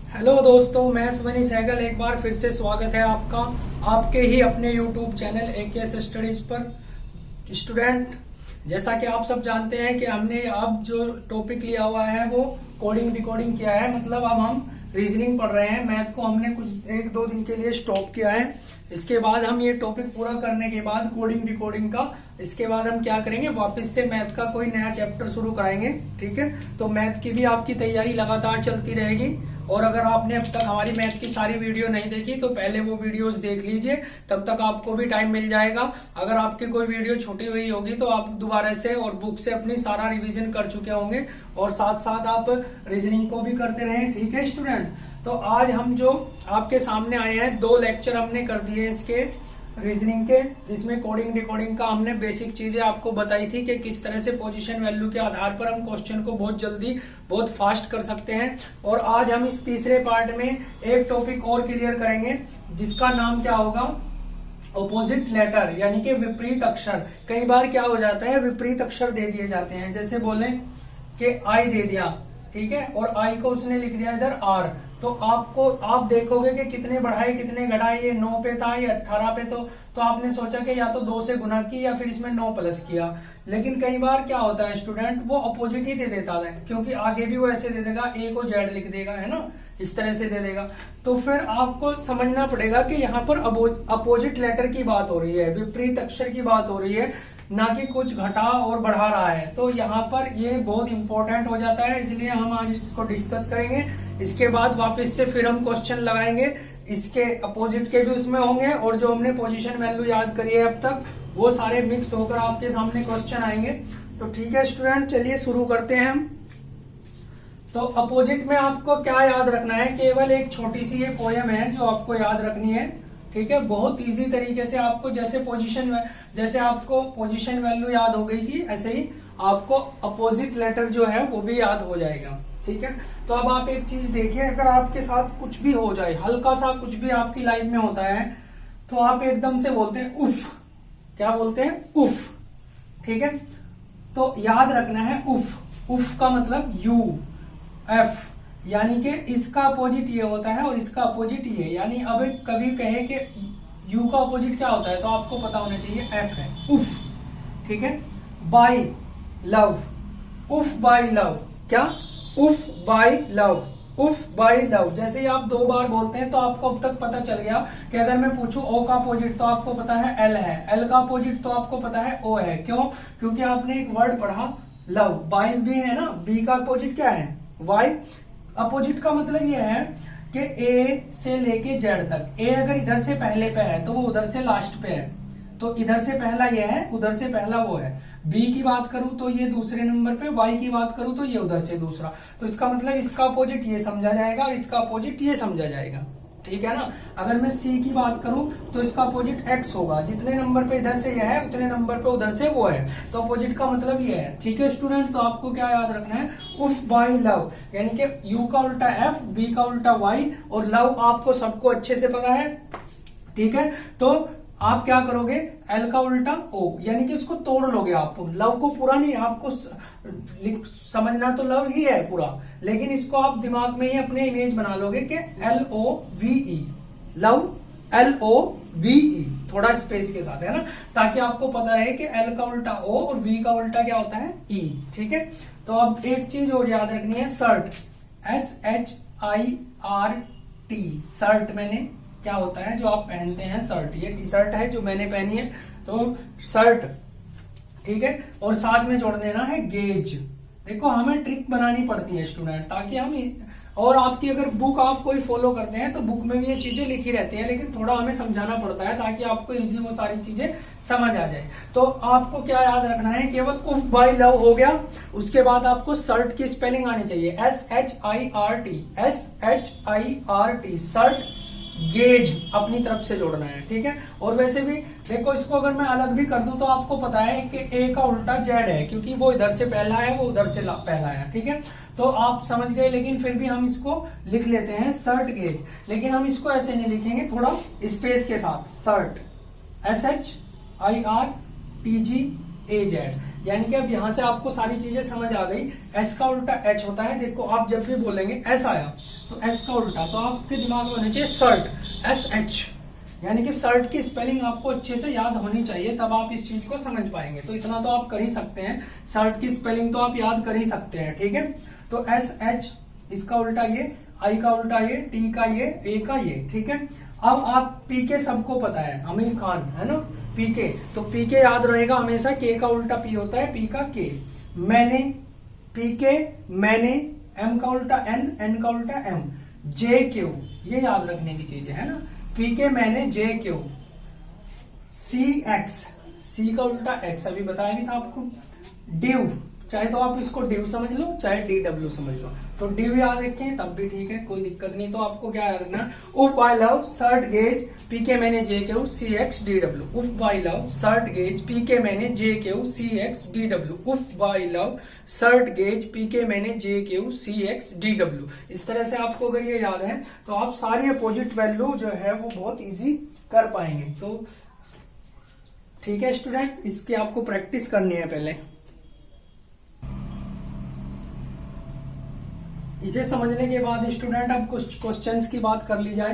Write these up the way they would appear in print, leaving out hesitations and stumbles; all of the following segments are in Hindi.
हेलो दोस्तों, मैं स्वनी सहगल एक बार फिर से स्वागत है आपका आपके ही अपने यूट्यूब चैनल एकेएस स्टडीज पर। स्टूडेंट, जैसा कि आप सब जानते हैं कि हमने अब जो टॉपिक लिया हुआ है वो कोडिंग डिकोडिंग किया है। मतलब अब हम रीजनिंग पढ़ रहे हैं। मैथ को हमने कुछ एक दो दिन के लिए स्टॉप किया है। इसके बाद हम ये टॉपिक पूरा करने के बाद कोडिंग डिकोडिंग का, इसके बाद हम क्या करेंगे, वापस से मैथ का कोई नया चैप्टर शुरू कराएंगे। ठीक है, तो मैथ की भी आपकी तैयारी लगातार चलती रहेगी। और अगर आपने अब तक हमारी मैथ की सारी वीडियो नहीं देखी तो पहले वो वीडियोस देख लीजिए, तब तक आपको भी टाइम मिल जाएगा। अगर आपकी कोई वीडियो छूटी हुई होगी तो आप दोबारा से और बुक से अपनी सारा रिवीजन कर चुके होंगे और साथ साथ आप रीजनिंग को भी करते रहें। ठीक है स्टूडेंट, तो आज हम जो आपके सामने आए हैं, 2 लेक्चर हमने कर दिए इसके रीजनिंग के, जिसमें कोडिंग डिकोडिंग का हमने बेसिक चीजें आपको बताई थी कि किस तरह से पोजीशन वैल्यू के आधार पर हम क्वेश्चन को बहुत जल्दी बहुत फास्ट कर सकते हैं। और आज हम इस तीसरे पार्ट में एक टॉपिक और क्लियर करेंगे जिसका नाम क्या होगा, ऑपोजिट लेटर, यानी कि विपरीत अक्षर। कई बार क्या हो जाता है, विपरीत अक्षर दे दिए जाते हैं। जैसे बोले कि आई दे दिया, ठीक है, और आई को उसने लिख दिया इधर आर, तो आप देखोगे कि कितने बढ़ाए कितने घटाए। ये 9 पे था, ये 18 पे, तो आपने सोचा कि या तो 2 से गुना की या फिर इसमें 9 प्लस किया। लेकिन कई बार क्या होता है स्टूडेंट, वो अपोजिट ही दे देता है, क्योंकि आगे भी वो ऐसे दे देगा, ए को जेड लिख देगा, है ना, इस तरह से दे देगा। तो फिर आपको समझना पड़ेगा कि यहाँ पर अपोजिट लेटर की बात हो रही है, विपरीत अक्षर की बात हो रही है, ना कि कुछ घटा और बढ़ा रहा है। तो यहाँ पर ये बहुत इंपॉर्टेंट हो जाता है, इसलिए हम आज इसको डिस्कस करेंगे। इसके बाद वापस से फिर हम क्वेश्चन लगाएंगे, इसके अपोजिट के भी उसमें होंगे, और जो हमने पोजीशन वैल्यू याद करी है अब तक वो सारे मिक्स होकर आपके सामने क्वेश्चन आएंगे। तो ठीक है स्टूडेंट, चलिए शुरू करते हैं हम। तो अपोजिट में आपको क्या याद रखना है, केवल एक छोटी सी ये पोयम है जो आपको याद रखनी है। ठीक है, बहुत इजी तरीके से आपको, जैसे आपको पोजीशन वैल्यू याद हो गई थी, ऐसे ही आपको अपोजिट लेटर जो है वो भी याद हो जाएगा। ठीक है, तो अब आप एक चीज देखिए, अगर आपके साथ कुछ भी हो जाए, हल्का सा कुछ भी आपकी लाइफ में होता है, तो आप एकदम से बोलते हैं उफ। क्या बोलते हैं? उफ। ठीक है, तो याद रखना है उफ। उफ का मतलब यू एफ, यानी कि इसका अपोजिट ये होता है और इसका अपोजिट ये। यानी अब कभी कहे कि यू का अपोजिट क्या होता है, तो आपको पता होना चाहिए एफ है, उफ। ठीक है, बाय लव, उफ बाय लव, क्या? उफ बाय लव, उफ बाय लव। जैसे ही आप 2 बार बोलते हैं तो आपको अब तक पता चल गया कि अगर मैं पूछूं ओ का अपोजिट तो आपको पता है एल है, एल का अपोजिट तो आपको पता है ओ है। क्यों? क्योंकि आपने एक वर्ड पढ़ा लव, बाय भी है ना, बी का अपोजिट क्या है? वाई। अपोजिट का मतलब ये है कि ए से लेके जेड तक, ए अगर इधर से पहले पे है तो वो उधर से लास्ट पे है, तो इधर से पहला ये है, उधर से पहला वो है। बी की बात करूं तो ये दूसरे नंबर पे, वाई की बात करूं तो ये उधर से दूसरा। तो इसका मतलब इसका अपोजिट ये समझा जाएगा और इसका अपोजिट ये समझा जाएगा। ठीक है ना। अगर मैं सी की बात करूं तो इसका अपोजिट एक्स होगा, जितने नंबर पे इधर से ये है उतने नंबर पे उधर से वो है, तो अपोजिट का मतलब ये है। ठीक है स्टूडेंट, तो आपको क्या याद रखना है, उफ बाय लव, यानी कि यू का उल्टा एफ, बी का उल्टा वाई, और लव आपको सबको अच्छे से पता है। ठीक है, तो आप क्या करोगे, एल का उल्टा ओ, यानी कि इसको तोड़ लोगे आप। लव को पूरा नहीं, आपको समझना तो लव ही है पूरा, लेकिन इसको आप दिमाग में ही अपने इमेज बना लोगे कि LOVE, लव LOVE, थोड़ा स्पेस के साथ, है ना, ताकि आपको पता रहे कि एल का उल्टा ओ और वी का उल्टा क्या होता है, ई। ठीक है, तो अब एक चीज और याद रखनी है, शर्ट, SHIRT, शर्ट मैंने क्या होता है जो आप पहनते हैं, शर्ट। ये टी शर्ट है जो मैंने पहनी है, तो शर्ट। ठीक है, और साथ में जोड़ देना है गेज। देखो हमें ट्रिक बनानी पड़ती है स्टूडेंट, ताकि हम, और आपकी अगर बुक आप कोई फॉलो करते हैं तो बुक में भी ये चीजें लिखी रहती हैं, लेकिन थोड़ा हमें समझाना पड़ता है ताकि आपको इजी वो सारी चीजें समझ आ जाए। तो आपको क्या याद रखना है, केवल उफ बाय लव हो गया, उसके बाद आपको शर्ट की स्पेलिंग आनी चाहिए, SHIRT, शर्ट। गेज अपनी तरफ से जोड़ना है। ठीक है, और वैसे भी देखो, इसको अगर मैं अलग भी कर दूं तो आपको पता है कि ए का उल्टा जेड है, क्योंकि वो इधर से पहला है, वो उधर से पहला है। ठीक है, तो आप समझ गए, लेकिन फिर भी हम इसको लिख लेते हैं शर्ट गेज, लेकिन हम इसको ऐसे नहीं लिखेंगे, थोड़ा स्पेस के साथ, शर्ट, SHIRTGAZ। यानी कि अब यहाँ से आपको सारी चीजें समझ आ गई। एस का उल्टा एच होता है। देखो आप जब भी बोलेंगे एस आया तो एस का उल्टा तो आपके दिमाग में होना चाहिए सर्ट, एस एच, यानी कि सर्ट की स्पेलिंग आपको अच्छे से याद होनी चाहिए, तब आप इस चीज को समझ पाएंगे। तो इतना तो आप कर ही सकते हैं, सर्ट की स्पेलिंग तो आप याद कर ही सकते हैं, ठीक है। तो एस एच, इसका उल्टा ये, आई का उल्टा ये, टी का ये, ए का ये, ठीक है। अब आप पीके सबको पता है, आमिर खान है ना, पीके, तो पीके याद रहेगा हमेशा, के का उल्टा पी होता है, पी का के। मैंने, पीके मैंने, एम का उल्टा एन, एन का उल्टा एम, जे क्यू, ये याद रखने की चीजें है ना, पीके मैंने, जे क्यू। सी एक्स, सी का उल्टा एक्स, अभी बताया भी था आपको। ड्यू, चाहे तो आप इसको ड्यू समझ लो, चाहे डी डब्ल्यू समझ लो, तो ड्यू याद रखें तब भी ठीक है, कोई दिक्कत नहीं। तो आपको क्या याद रखना, उफ बाय लव सर्ट गेज पीके मैंने J Q C X D W. उफ बाय लव सर्ट गेज पीके मैंने J Q C X D W. उफ बाय लव सर्ट गेज पीके मैंने J Q C X D W. इस तरह से आपको अगर ये याद है तो आप सारी अपोजिट वैल्यू जो है वो बहुत इजी कर पाएंगे। तो ठीक है स्टूडेंट, इसकी आपको प्रैक्टिस करनी है पहले। इसे समझने के बाद स्टूडेंट अब कुछ क्वेश्चंस की बात कर ली जाए।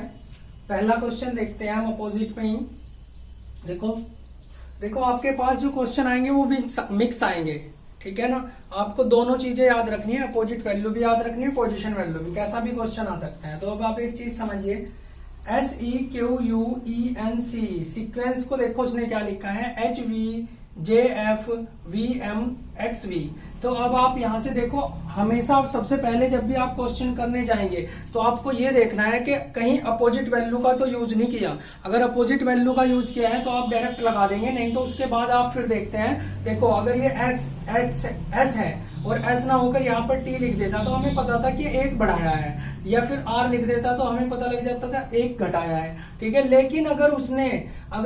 पहला क्वेश्चन देखते हैं हम अपोजिट में ही। देखो आपके पास जो क्वेश्चन आएंगे वो भी मिक्स आएंगे, ठीक है ना। आपको दोनों चीजें याद रखनी है, अपोजिट वैल्यू भी याद रखनी है, पोजीशन वैल्यू भी, कैसा भी क्वेश्चन आ सकता है। तो अब आप एक चीज समझिए, S E Q U E N C, sequence को देखो उसने क्या लिखा है, H V J F V M X V. तो अब आप यहां से देखो, हमेशा आप सबसे पहले जब भी आप क्वेश्चन करने जाएंगे तो आपको ये देखना है कि कहीं अपोजिट वैल्यू का तो यूज नहीं किया। अगर अपोजिट वैल्यू का यूज किया है तो आप डायरेक्ट लगा देंगे, नहीं तो उसके बाद आप फिर देखते हैं। देखो अगर ये एस है और एस ना होकर यहाँ पर टी लिख देता तो हमें पता था कि एक बढ़ाया है, या फिर आर लिख देता तो हमें पता लग जाता था एक घटाया है, ठीक है। लेकिन अगर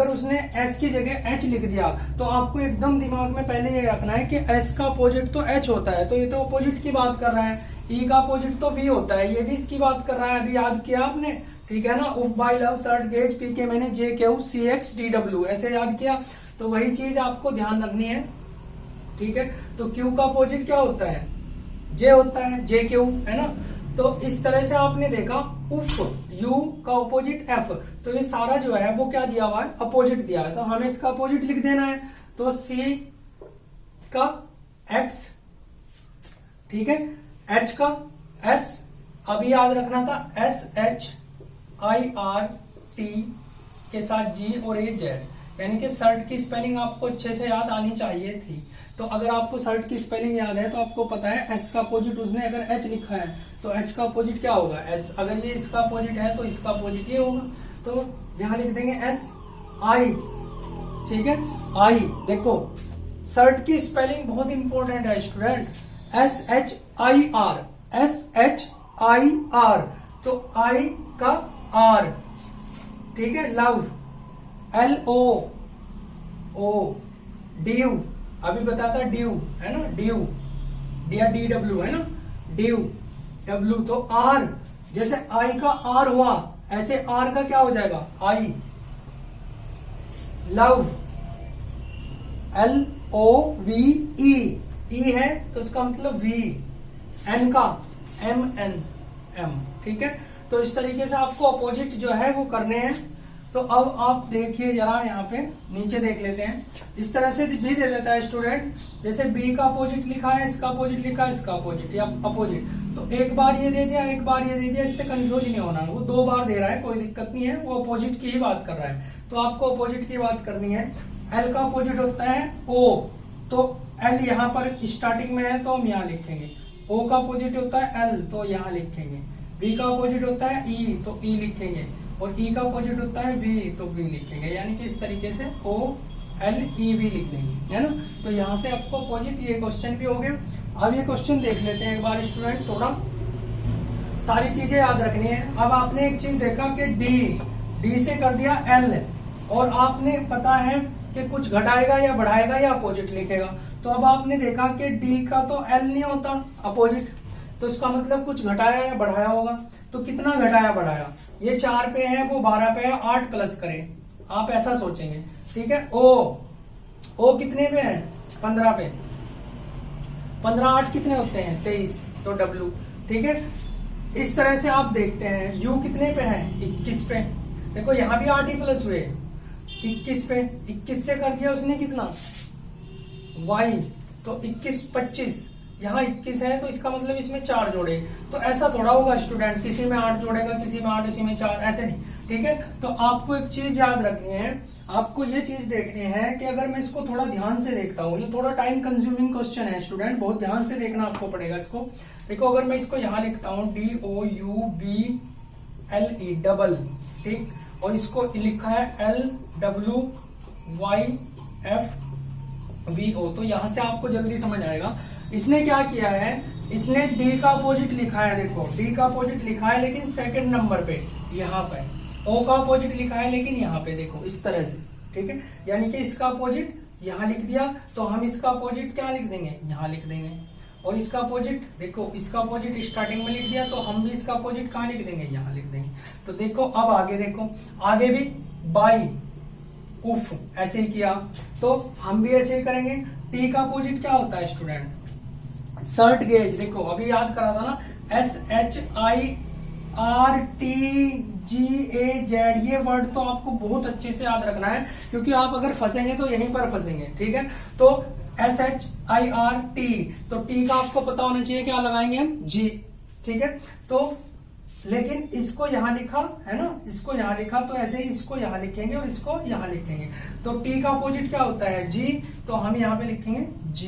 उसने एस की जगह एच लिख दिया तो आपको एकदम दिमाग में पहले ये रखना है कि एस का अपोजिट तो एच होता है, तो ये तो अपोजिट की बात कर रहा है। ई का अपोजिट तो वी होता है, ये भी इसकी बात कर रहा है, अभी याद किया आपने, ठीक है ना। उफ बाय लव सर्ट गेज पीके मैंने J Q C X D W, ऐसे याद किया। तो वही चीज आपको ध्यान रखनी है, ठीक है। तो क्यू का अपोजिट क्या होता है, जे होता है, जे क्यू, है ना। तो इस तरह से आपने देखा, उफ यू का अपोजिट एफ, तो ये सारा जो है वो क्या दिया हुआ है, अपोजिट दिया है, तो हमें इसका अपोजिट लिख देना है। तो सी का एक्स, ठीक है, एच का एस, अभी याद रखना था S H I R T के साथ जी और ए जेड, यानी कि सर्ट की स्पेलिंग आपको अच्छे से याद आनी चाहिए थी। तो अगर आपको सर्ट की स्पेलिंग याद है तो आपको पता है एस का अपोजिट उसने अगर एच लिखा है तो एच का अपोजिट क्या होगा, एस। अगर ये इसका अपोजिट है तो इसका अपोजिट ये होगा, तो यहां लिख देंगे एस आई, ठीक है, आई। देखो सर्ट की स्पेलिंग बहुत इंपॉर्टेंट है student, S H I R, S H I R, तो आई का आर, ठीक है, लव, एल ओ ओ, ड्यू, अभी बताता ड्यू है ना, ड्यू डी डब्ल्यू है ना, ड्यू डब्ल्यू, तो आर, जैसे आई का आर हुआ ऐसे आर का क्या हो जाएगा, I. Love, L O V E, E है तो इसका मतलब वी, एन का एम एन एम, ठीक है। तो इस तरीके से आपको अपोजिट जो है वो करने हैं। तो अब आप देखिए जरा, यहाँ पे नीचे देख लेते हैं, इस तरह से भी दे देता है स्टूडेंट, जैसे बी का अपोजिट लिखा है, इसका अपोजिट लिखा है, इसका अपोजिट या अपोजिट, तो एक बार ये दे दिया, एक बार ये दे दिया, इससे कंफ्यूज नहीं होना। वो दो बार दे रहा है, कोई दिक्कत नहीं है, वो अपोजिट की ही बात कर रहा है, तो आपको अपोजिट की बात करनी है। एल का अपोजिट होता है ओ, तो एल यहाँ पर स्टार्टिंग में है तो हम यहाँ लिखेंगे। ओ का अपोजिट होता है एल, तो यहाँ लिखेंगे। बी का अपोजिट होता है ई, तो ई लिखेंगे, और ई का अपोजिट होता है वी, तो वी लिखेंगे, यानी कि इस तरीके से ओ एल ई वी लिख लेंगे, है ना। तो यहाँ से आपको अपोजिट, ये क्वेश्चन भी हो गया। अब ये क्वेश्चन देख लेते हैं एक बार स्टूडेंट, थोड़ा सारी चीजें याद रखनी है। अब आपने एक चीज देखा कि डी से कर दिया एल, और आपने पता है कि कुछ घटाएगा या बढ़ाएगा या अपोजिट लिखेगा। तो अब आपने देखा कि डी का तो एल नहीं होता अपोजिट, तो इसका मतलब कुछ घटाया या बढ़ाया होगा। तो कितना घटाया बढ़ाया, ये 4 पे है वो 12 पे है, 8 प्लस करें, आप ऐसा सोचेंगे, ठीक है। ओ कितने पे है, 15 पे, 15 8 कितने होते हैं 23, तो W, ठीक है। इस तरह से आप देखते हैं U कितने पे है 21 पे, देखो यहाँ भी 8 ही प्लस हुए 21 पे, 21 से कर दिया उसने कितना Y, तो 21 25, यहाँ 21 है तो इसका मतलब इसमें 4 जोड़े, तो ऐसा थोड़ा होगा स्टूडेंट, किसी में 8 जोड़ेगा, किसी में 8, किसी में 4, ऐसे नहीं, ठीक है। तो आपको एक चीज याद रखनी है, आपको ये चीज देखनी है कि अगर मैं इसको थोड़ा ध्यान से देखता हूँ, ये थोड़ा टाइम कंज्यूमिंग क्वेश्चन है स्टूडेंट, बहुत ध्यान से देखना आपको पड़ेगा इसको। देखो अगर मैं इसको यहाँ लिखता हूँ DOUBLE डबल, ठीक, और इसको लिखा है LWYFVO, तो यहां से आपको जल्दी समझ आएगा। इसने क्या किया है, इसने D का अपोजिट लिखा है, देखो D का अपोजिट लिखा है लेकिन सेकंड नंबर पे यहाँ पे, O का अपोजिट लिखा है लेकिन यहाँ पे, देखो इस तरह से, ठीक है। यानी कि इसका अपोजिट यहाँ लिख दिया तो हम इसका अपोजिट क्या लिख देंगे, यहाँ लिख देंगे, और इसका अपोजिट, देखो इसका अपोजिट स्टार्टिंग में लिख दिया तो हम भी इसका अपोजिट कहाँ लिख देंगे, यहाँ लिख देंगे। तो देखो अब आगे देखो, आगे भी बाई उफ ऐसे ही किया, तो हम भी ऐसे ही करेंगे। T का अपोजिट क्या होता है स्टूडेंट, सर्ट गेज, देखो अभी याद करा था ना, SHIRTGAZ, ये वर्ड तो आपको बहुत अच्छे से याद रखना है, क्योंकि आप अगर फंसेंगे तो यहीं पर फंसेंगे, ठीक है। तो SHIRT, तो T का आपको पता होना चाहिए क्या लगाएंगे हम, G, ठीक है। तो लेकिन इसको यहाँ लिखा है ना, इसको यहाँ लिखा, तो ऐसे ही इसको यहाँ लिखेंगे और इसको यहाँ लिखेंगे। तो T का अपोजिट क्या होता है, G, तो हम यहाँ पे लिखेंगे G।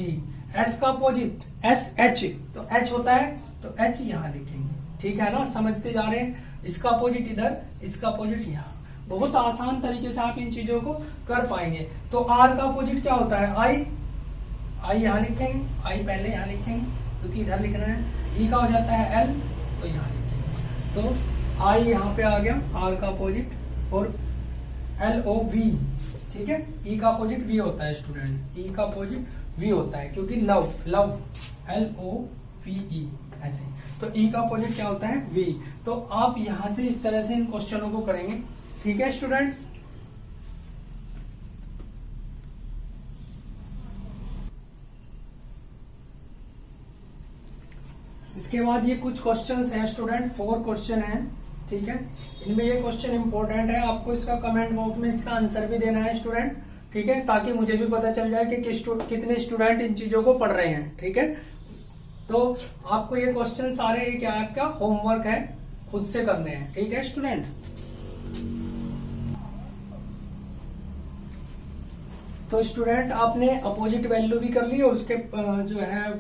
S का अपोजिट SH, तो H होता है, तो H यहाँ लिखेंगे, ठीक है ना, समझते जा रहे हैं। इसका अपोजिट इधर, इसका अपोजिट यहाँ, बहुत आसान तरीके से आप इन चीजों को कर पाएंगे। तो R का अपोजिट क्या होता है, I यहाँ लिखेंगे, I पहले यहाँ लिखेंगे क्योंकि इधर लिखना है। E का हो जाता है L, तो यहाँ लिखेंगे, तो I यहाँ पे आ गया R का अपोजिट, और LOV, ठीक है। E का अपोजिट V होता है स्टूडेंट, E का अपोजिट V होता है, क्योंकि लव LOVE ऐसे, तो E का अपोजिट क्या होता है, V। तो आप यहां से इस तरह से इन क्वेश्चनों को करेंगे, ठीक है स्टूडेंट। इसके बाद ये कुछ क्वेश्चंस हैं स्टूडेंट, 4 क्वेश्चन हैं, ठीक है। इनमें ये क्वेश्चन इंपॉर्टेंट है, आपको इसका कमेंट बॉक्स में इसका आंसर भी देना है स्टूडेंट, ठीक है, ताकि मुझे भी पता चल जाए कि कितने स्टूडेंट इन चीजों को पढ़ रहे हैं, ठीक है। तो आपको ये क्वेश्चन सारे क्या है, आपका होमवर्क है, खुद से करने हैं, ठीक है स्टूडेंट। तो स्टूडेंट आपने अपोजिट वैल्यू भी कर ली और उसके जो है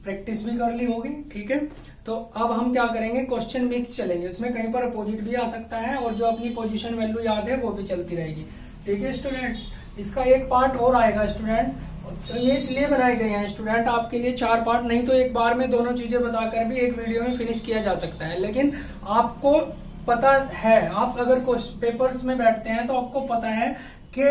प्रैक्टिस भी कर ली होगी, ठीक है। तो अब हम क्या करेंगे, क्वेश्चन मिक्स चलेंगे, उसमें कहीं पर अपोजिट भी आ सकता है और जो अपनी पोजीशन वैल्यू याद है वो भी चलती रहेगी, ठीक है स्टूडेंट। इसका एक पार्ट और आएगा स्टूडेंट, तो ये इसलिए बनाए गए हैं स्टूडेंट आपके लिए 4 पार्ट, नहीं तो एक बार में दोनों चीजें बताकर भी एक वीडियो में फिनिश किया जा सकता है। लेकिन आपको पता है, आप अगर पेपर्स में बैठते हैं तो आपको पता है कि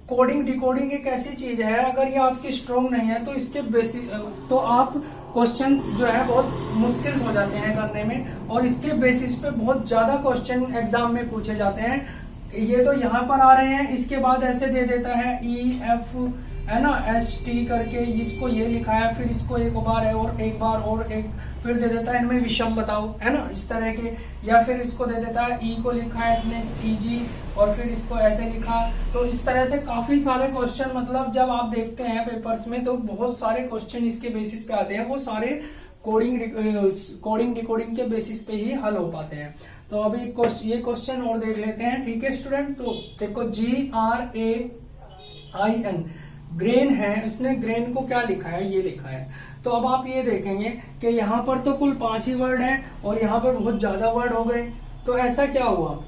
कोडिंग डिकोडिंग एक ऐसी चीज है, अगर ये आपकी स्ट्रॉन्ग नहीं है तो इसके बेसिस, तो आप क्वेश्चंस जो है बहुत मुश्किल हो जाते हैं करने में, और इसके बेसिस पे बहुत ज्यादा क्वेश्चन एग्जाम में पूछे जाते हैं। ये तो यहाँ पर आ रहे हैं, इसके बाद ऐसे दे देता है EF है ना, ST करके, इसको ये लिखा है, फिर इसको एक बार है और एक बार और एक फिर दे देता है, इनमें विषम बताओ, है ना, इस तरह के, या फिर इसको दे देता है E को लिखा है इसने EG और फिर इसको ऐसे लिखा। तो इस तरह से काफी सारे क्वेश्चन, मतलब जब आप देखते हैं पेपर्स में तो बहुत सारे क्वेश्चन इसके बेसिस पे आते हैं, वो सारे कोडिंग डिकोडिंग के बेसिस पे ही हल हो पाते हैं। तो अभी ये क्वेश्चन और देख लेते हैं, ठीक है स्टूडेंट। तो देखो GRAIN ग्रेन है, इसने ग्रेन को क्या लिखा है, ये लिखा है। तो अब आप ये देखेंगे कि यहाँ पर तो कुल 5 ही वर्ड है और यहाँ पर बहुत ज्यादा वर्ड हो गए, तो ऐसा क्या हुआ।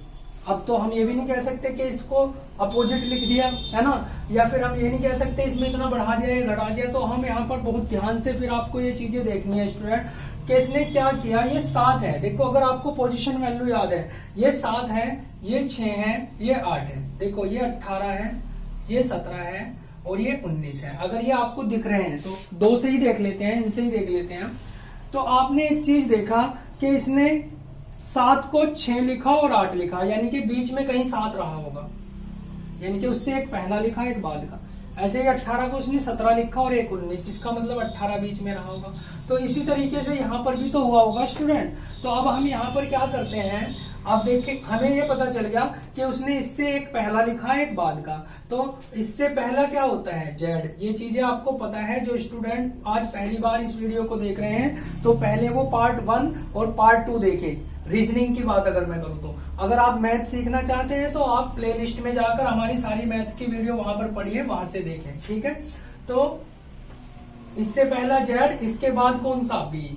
अब तो हम ये भी नहीं कह सकते कि इसको अपोजिट लिख दिया, है ना, या फिर हम ये नहीं कह सकते इसमें इतना बढ़ा दिया या घटा दिया। तो हम यहाँ पर बहुत ध्यान से फिर आपको ये चीजें देखनी है स्टूडेंट कि इसने क्या किया। ये 7 है, देखो अगर आपको पोजीशन वैल्यू याद है, ये 7 है, ये 6 है, ये 8 है, देखो ये 18 है, ये 17 है और ये 19 है। अगर ये आपको दिख रहे हैं तो 2 से ही देख लेते हैं, इनसे ही देख लेते हैं। तो आपने एक चीज देखा कि इसने 7 को 6 लिखा और 8 लिखा, यानी कि बीच में कहीं 7 रहा होगा, यानी कि उससे एक पहला लिखा एक बाद का। ऐसे ही 18 को उसने 17 लिखा और एक 19, इसका मतलब 18 बीच में रहा होगा। तो इसी तरीके से यहाँ पर भी तो हुआ होगा स्टूडेंट। तो अब हम यहाँ पर क्या करते हैं, अब देखिए हमें ये पता चल गया कि उसने इससे एक पहला लिखा है एक बाद का। तो इससे पहला क्या होता है, जेड। ये चीजें आपको पता है। जो स्टूडेंट आज पहली बार इस वीडियो को देख रहे हैं तो पहले वो पार्ट 1 और पार्ट 2 देखें। रीजनिंग की बात अगर मैं करूँ तो अगर आप मैथ सीखना चाहते हैं तो आप प्लेलिस्ट में जाकर हमारी सारी मैथ्स की वीडियो वहां पर पढ़िए, वहां से देखें, ठीक है। तो इससे पहला जेड, इसके बाद कौन सा बी।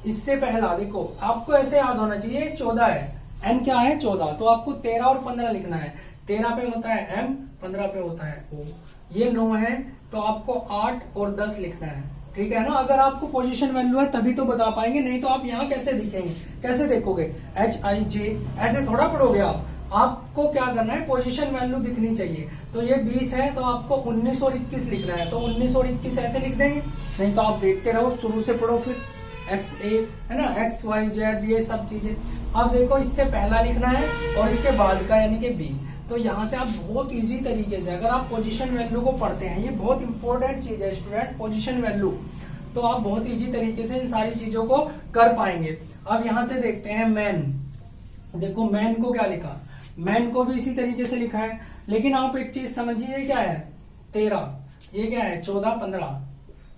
इससे पहला देखो आपको ऐसे याद होना चाहिए 14 है, एन क्या है 14, तो आपको 13 और 15 लिखना है। 13 पे होता है एम, 15 पे होता है ओ। ये 9 है तो आपको 8 और 10 लिखना है, ठीक है ना। अगर आपको पोजीशन वैल्यू है तभी तो बता पाएंगे, नहीं तो आप यहाँ कैसे दिखेंगे, कैसे देखोगे, HIJ ऐसे थोड़ा पढ़ोगे आप। आपको क्या करना है, पोजीशन वैल्यू दिखनी चाहिए। तो ये 20 है तो आपको 19 और 21 लिखना है, तो 19 और 21 ऐसे लिख देंगे, नहीं तो आप देखते रहो, शुरू से पढ़ो, फिर XA है ना, XYZ ये सब चीजें। अब देखो इससे पहला लिखना है और इसके बाद का यानी कि B। तो यहाँ से आप बहुत इजी तरीके से अगर आप पोजीशन वैल्यू को पढ़ते हैं, ये बहुत इंपॉर्टेंट चीज है स्टूडेंट, पोजीशन वैल्यू, तो आप बहुत इजी तरीके से इन सारी चीजों को कर पाएंगे। अब यहाँ से देखते हैं मैन। देखो मैन को क्या लिखा, मैन को भी इसी तरीके से लिखा है, लेकिन आप एक चीज समझिए, क्या है 13, ये क्या है 14 15,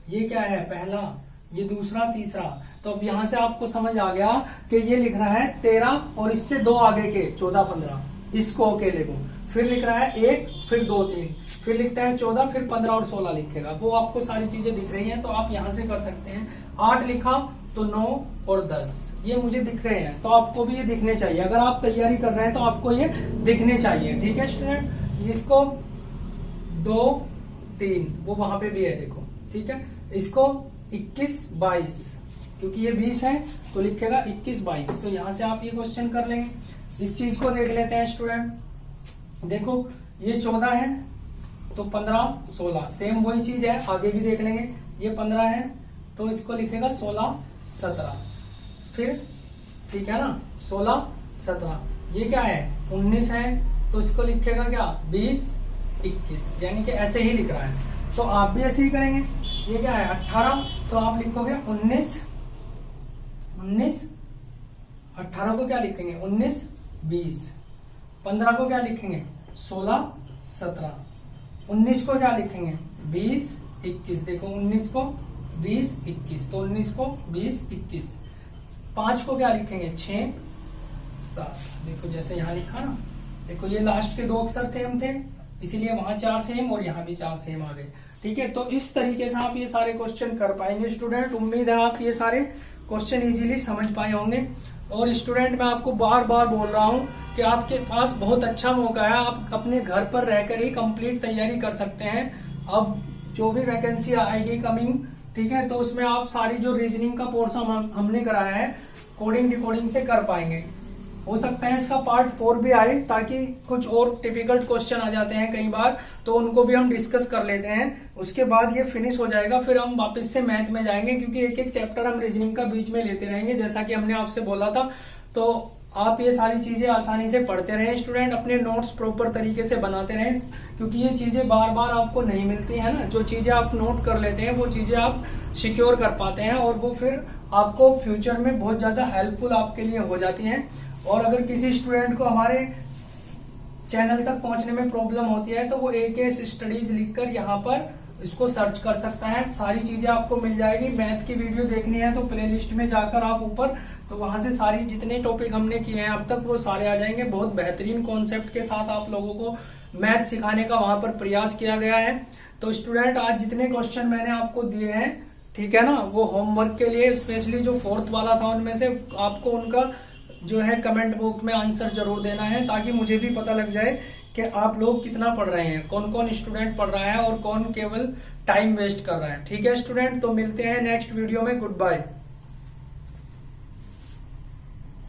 ये क्या है पहला, ये दूसरा तीसरा। तो अब यहां से आपको समझ आ गया कि ये लिख रहा है 13 और इससे 2 आगे के 14 15, इसको अकेले को। फिर लिख रहा है 1, फिर 2 3, फिर लिखता है 14, फिर 15 और 16 लिखेगा। वो आपको सारी चीजें दिख रही हैं तो आप यहां से कर सकते हैं। 8 लिखा तो 9 और 10 ये मुझे दिख रहे हैं, तो आपको भी ये दिखने चाहिए। अगर आप तैयारी कर रहे हैं तो आपको ये दिखने चाहिए, ठीक है स्टूडेंट। इसको 2 3 वो वहां पे भी है देखो, ठीक है। इसको 21 22, क्योंकि ये 20 है तो लिखेगा 21 22। तो यहां से आप ये क्वेश्चन कर लेंगे। इस चीज को देख लेते हैं स्टूडेंट। देखो ये 14 है तो 15 16, सेम वही चीज है, आगे भी देख लेंगे। ये 15 है तो इसको लिखेगा 16 17, फिर ठीक है ना 16 17। ये क्या है 19 है तो इसको लिखेगा क्या 20 21, यानी कि ऐसे ही लिख रहा है। तो आप भी ऐसे ही करेंगे। ये क्या है 18 तो आप लिखोगे 19 19, 18 को क्या लिखेंगे 19 20, 15 को क्या लिखेंगे 16 17, 19 को क्या लिखेंगे 20 21। देखो 19 को 20 21, तो 19 को 20 21। 5 को क्या लिखेंगे 6 7। देखो जैसे यहाँ लिखा ना, देखो ये लास्ट के 2 अक्षर सेम थे इसीलिए वहां 4 सेम और यहाँ भी 4 सेम आ गए, ठीक है। तो इस तरीके से आप ये सारे क्वेश्चन कर पाएंगे स्टूडेंट। उम्मीद है आप ये सारे क्वेश्चन इजीली समझ पाए होंगे। और स्टूडेंट मैं आपको बार बार बोल रहा हूँ कि आपके पास बहुत अच्छा मौका है, आप अपने घर पर रहकर ही कंप्लीट तैयारी कर सकते हैं। अब जो भी वैकेंसी आएगी कमिंग, ठीक है, तो उसमें आप सारी जो रीजनिंग का पोर्शन हमने कराया है कोडिंग डिकोडिंग से कर पाएंगे। हो सकता है इसका पार्ट 4 भी आए, ताकि कुछ और टिपिकल क्वेश्चन आ जाते हैं कई बार, तो उनको भी हम डिस्कस कर लेते हैं। उसके बाद ये फिनिश हो जाएगा, फिर हम वापस से मैथ में जाएंगे, क्योंकि एक एक चैप्टर हम रीजनिंग का बीच में लेते रहेंगे जैसा कि हमने आपसे बोला था। तो आप ये सारी चीजें आसानी से पढ़ते रहें स्टूडेंट, अपने नोट्स प्रॉपर तरीके से बनाते रहें, क्योंकि ये चीजें बार बार आपको नहीं मिलती है ना। जो चीजें आप नोट कर लेते हैं वो चीजें आप सिक्योर कर पाते हैं और वो फिर आपको फ्यूचर में बहुत ज्यादा हेल्पफुल आपके लिए हो जाती हैं। और अगर किसी स्टूडेंट को हमारे चैनल तक पहुंचने में प्रॉब्लम होती है तो वो AKS स्टडीज लिखकर यहाँ पर इसको सर्च कर सकता है, सारी चीजें आपको मिल जाएगी। मैथ की वीडियो देखनी है तो प्लेलिस्ट में जाकर आप ऊपर, तो वहां से सारी जितने टॉपिक हमने किए हैं अब तक वो सारे आ जाएंगे। बहुत बेहतरीन कॉन्सेप्ट के साथ आप लोगों को मैथ सिखाने का वहां पर प्रयास किया गया है। तो स्टूडेंट आज जितने क्वेश्चन मैंने आपको दिए हैं, ठीक है ना, वो होमवर्क के लिए स्पेशली जो 4th वाला था उनमें से आपको उनका जो है कमेंट बॉक्स में आंसर जरूर देना है, ताकि मुझे भी पता लग जाए कि आप लोग कितना पढ़ रहे हैं, कौन कौन स्टूडेंट पढ़ रहा है और कौन केवल टाइम वेस्ट कर रहा है। ठीक है स्टूडेंट, तो मिलते हैं नेक्स्ट वीडियो में। Good bye.